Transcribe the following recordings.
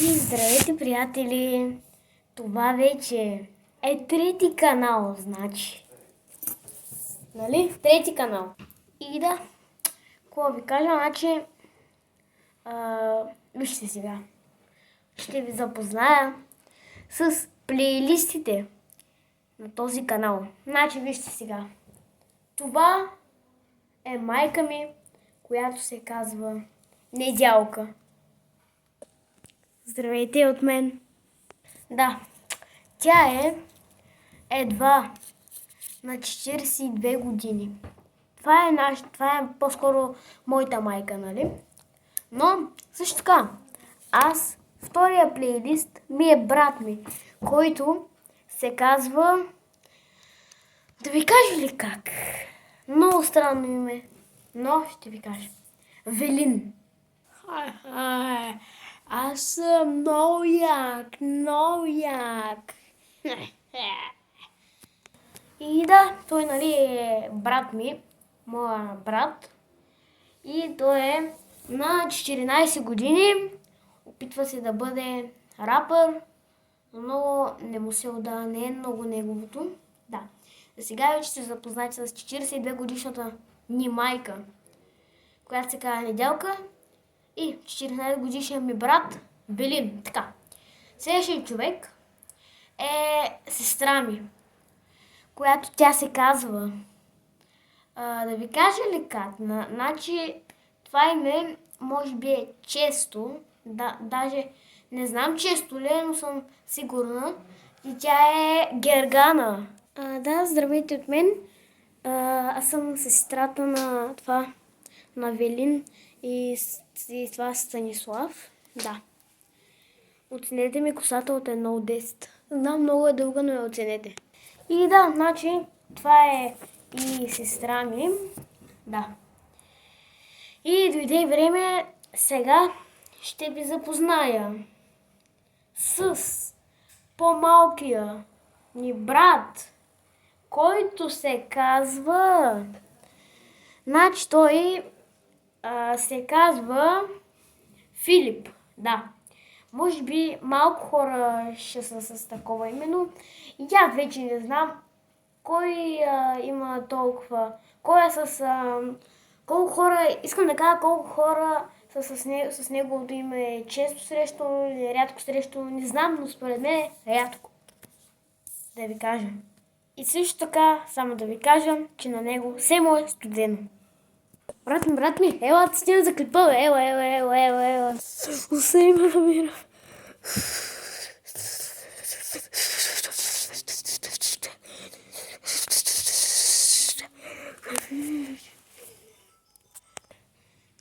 И здравейте, приятели! Това вече е трети канал, значи. Нали? Трети канал. И да, какво ви кажа, значи, вижте сега. Ще ви запозная с плейлистите на този канал. Значи, вижте сега. Това е майка ми, която се казва Недялка. Здравейте от мен. Да, тя е едва на 42 години. Това е по-скоро моята майка, нали? Но също така, втория плейлист ми е брат ми, който се казва... Да ви кажа ли как? Много странно име, но ще ви кажа. Велин. Аз съм много як. И да, той нали е брат ми, моя брат. И той е на 14 години, опитва се да бъде рапър, но не му се удава, не е много неговото. Да. За сега вече се запознати с 42 годишната ни майка, която се казва Недялка, и 14 годишния ми брат Велин. Така. Следващия човек е сестра ми, която тя се казва. Да ви кажа ли как? Значи това име може би е често, даже не знам често ли, но съм сигурна, и тя е Гергана. Да, здравейте от мен. Аз съм сестрата на Велин и това Станислав. Да. Оценете ми косата от 1 от 10. Знам, много е дълга, но я оценете. И да, значи това е и сестра ми. Да. И дойде време, сега ще ви запозная с по-малкия ни брат, който се казва... Значи той се казва Филип. Да. Може би малко хора ще са с такова именно. И аз вече не знам кой има толкова... колко хора... Искам да кажа колко хора са с неговото име често срещано или рядко срещано. Не знам, но според мен е рядко. Да ви кажа. И също така, само да ви кажа, че на него все му е студено. Брат ми, ела, ти снимам за клипа, бе. Ела. Усей ме намира.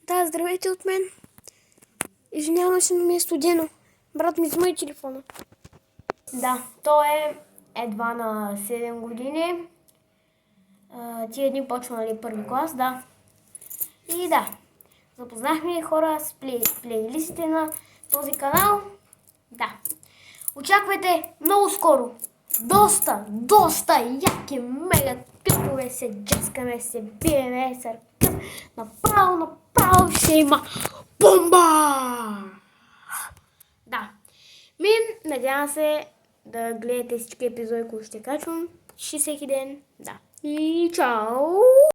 Да, здравейте от мен. Извинявам се, но ми е студено. Брат ми, взимай телефона. Да, той е едва на 7 години. Тия дни почнали първи клас, да. И да, запознахме хора с плейлистите на този канал. Да. Очаквайте много скоро. Доста яки мега клипове, се джескаме, се биеме, се ръкъв. Направо ще има бомба! Да. Надявам се да гледате всички епизоди, които ще качвам. Всеки ден. Да. И чао!